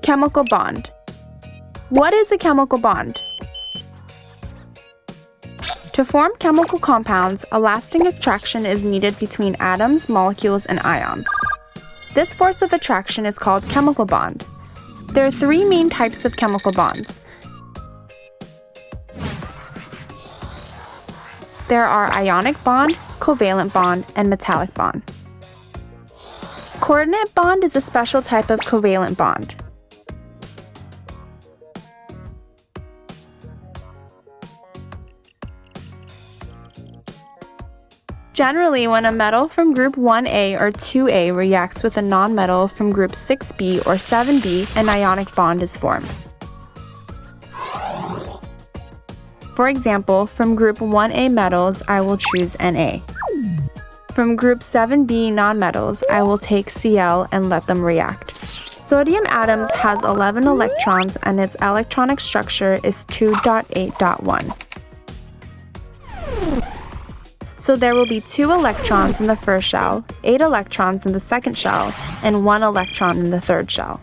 Chemical bond. What is a chemical bond? To form chemical compounds, a lasting attraction is needed between atoms, molecules, and ions. This force of attraction is called chemical bond. There are three main types of chemical bonds. There are ionic bond, covalent bond, and metallic bond. Coordinate bond is a special type of covalent bond. Generally, when a metal from group 1A or 2A reacts with a nonmetal from group 6B or 7B, an ionic bond is formed. For example, from group 1A metals, I will choose Na. From group 7B nonmetals, I will take Cl and let them react. Sodium atoms has 11 electrons and its electronic structure is 2.8.1. So there will be 2 electrons in the first shell, 8 electrons in the second shell, and 1 electron in the third shell.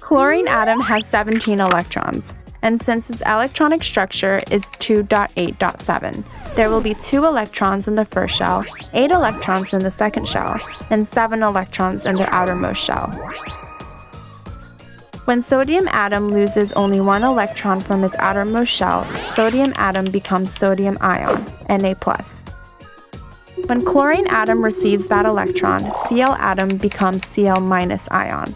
Chlorine atom has 17 electrons, and since its electronic structure is 2.8.7, there will be 2 electrons in the first shell, 8 electrons in the second shell, and 7 electrons in the outermost shell. When sodium atom loses only 1 electron from its outermost shell, sodium atom becomes sodium ion, Na+. When chlorine atom receives that electron, Cl atom becomes Cl- ion.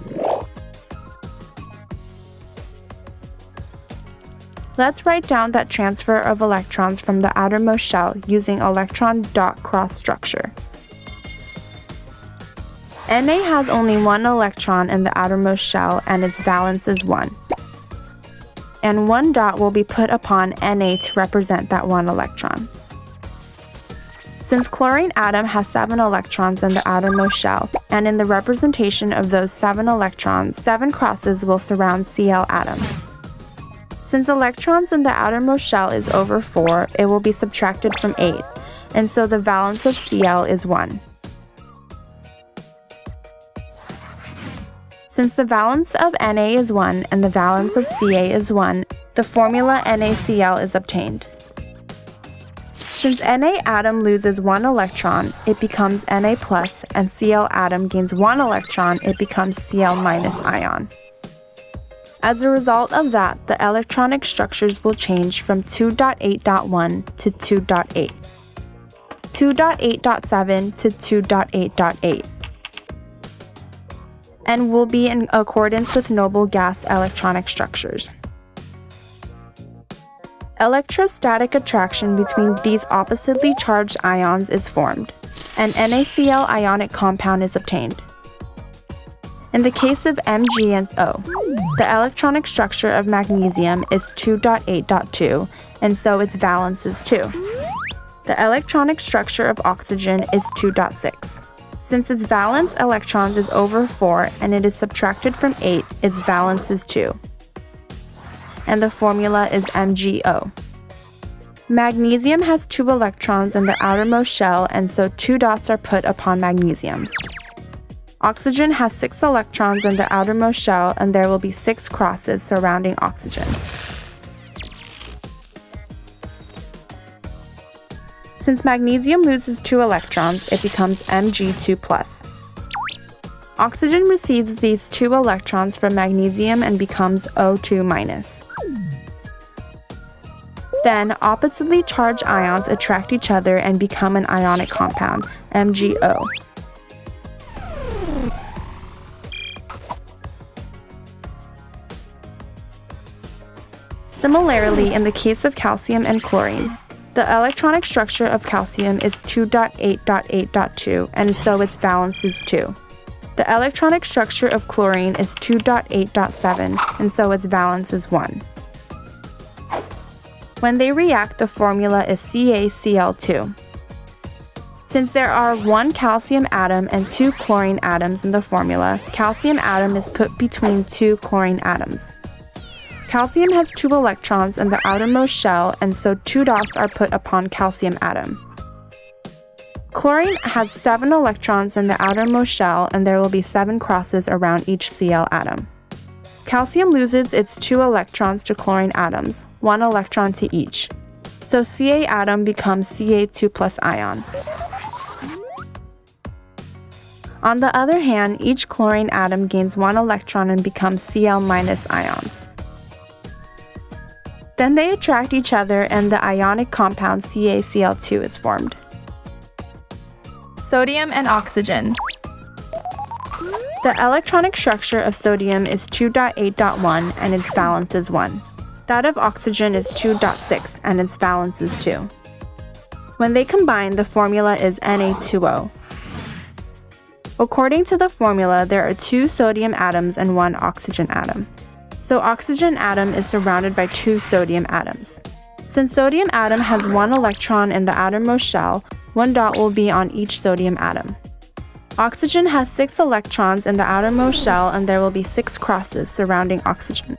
Let's write down that transfer of electrons from the outermost shell using electron dot cross structure. Na has only 1 electron in the outermost shell and its valence is 1. And 1 dot will be put upon Na to represent that 1 electron. Since chlorine atom has 7 electrons in the outermost shell, and in the representation of those 7 electrons, 7 crosses will surround Cl atom. Since electrons in the outermost shell is over 4, it will be subtracted from 8, and so the valence of Cl is 1. Since the valence of Na is 1 and the valence of Ca is 1, the formula NaCl is obtained. Since Na atom loses 1 electron, it becomes Na+, and Cl atom gains 1 electron, it becomes Cl- ion. As a result of that, the electronic structures will change from 2.8.1 to 2.8, 2.8.7 to 2.8.8, and will be in accordance with noble gas electronic structures. Electrostatic attraction between these oppositely charged ions is formed, and NaCl ionic compound is obtained. In the case of Mg and O, the electronic structure of magnesium is 2.8.2, and so its valence is 2. The electronic structure of oxygen is 2.6. Since its valence electrons is over 4 and it is subtracted from 8, its valence is 2. And the formula is MgO. Magnesium has 2 electrons in the outermost shell, and so 2 dots are put upon magnesium. Oxygen has 6 electrons in the outermost shell, and there will be 6 crosses surrounding oxygen. Since magnesium loses 2 electrons, it becomes Mg2+. Oxygen receives these 2 electrons from magnesium and becomes O2-. Then, oppositely charged ions attract each other and become an ionic compound, MgO. Similarly, in the case of calcium and chlorine, the electronic structure of calcium is 2.8.8.2, and so its valence is 2. The electronic structure of chlorine is 2.8.7, and so its valence is 1. When they react, the formula is CaCl2. Since there are 1 calcium atom and 2 chlorine atoms in the formula, calcium atom is put between 2 chlorine atoms. Calcium has 2 electrons in the outermost shell, and so 2 dots are put upon calcium atom. Chlorine has 7 electrons in the outermost shell, and there will be 7 crosses around each Cl atom. Calcium loses its 2 electrons to chlorine atoms, 1 electron to each. So Ca atom becomes Ca2+ ion. On the other hand, each chlorine atom gains 1 electron and becomes Cl- ions. Then they attract each other and the ionic compound CaCl2 is formed. Sodium and oxygen. The electronic structure of sodium is 2.8.1 and its valence is 1. That of oxygen is 2.6 and its valence is 2. When they combine, the formula is Na2O. According to the formula, there are 2 sodium atoms and 1 oxygen atom. So oxygen atom is surrounded by 2 sodium atoms. Since sodium atom has 1 electron in the outermost shell, 1 dot will be on each sodium atom. Oxygen has 6 electrons in the outermost shell and there will be 6 crosses surrounding oxygen.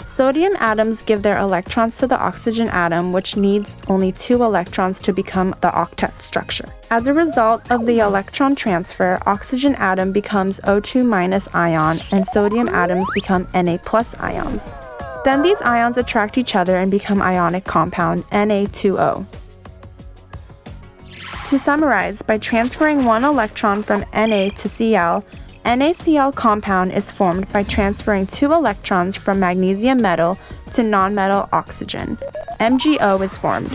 Sodium atoms give their electrons to the oxygen atom, which needs only 2 electrons to become the octet structure. As a result of the electron transfer, oxygen atom becomes O2- ion and sodium atoms become Na+ ions. Then these ions attract each other and become ionic compound Na2O. To summarize, by transferring 1 electron from Na to Cl, NaCl compound is formed by transferring 2 electrons from magnesium metal to nonmetal oxygen. MgO is formed.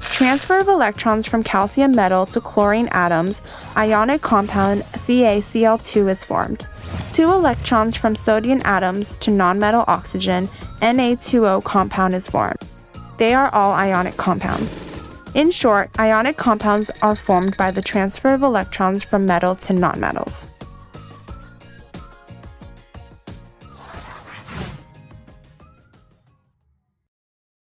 Transfer of electrons from calcium metal to chlorine atoms, ionic compound CaCl2 is formed. 2 electrons from sodium atoms to nonmetal oxygen, Na2O compound is formed. They are all ionic compounds. In short, ionic compounds are formed by the transfer of electrons from metal to nonmetals.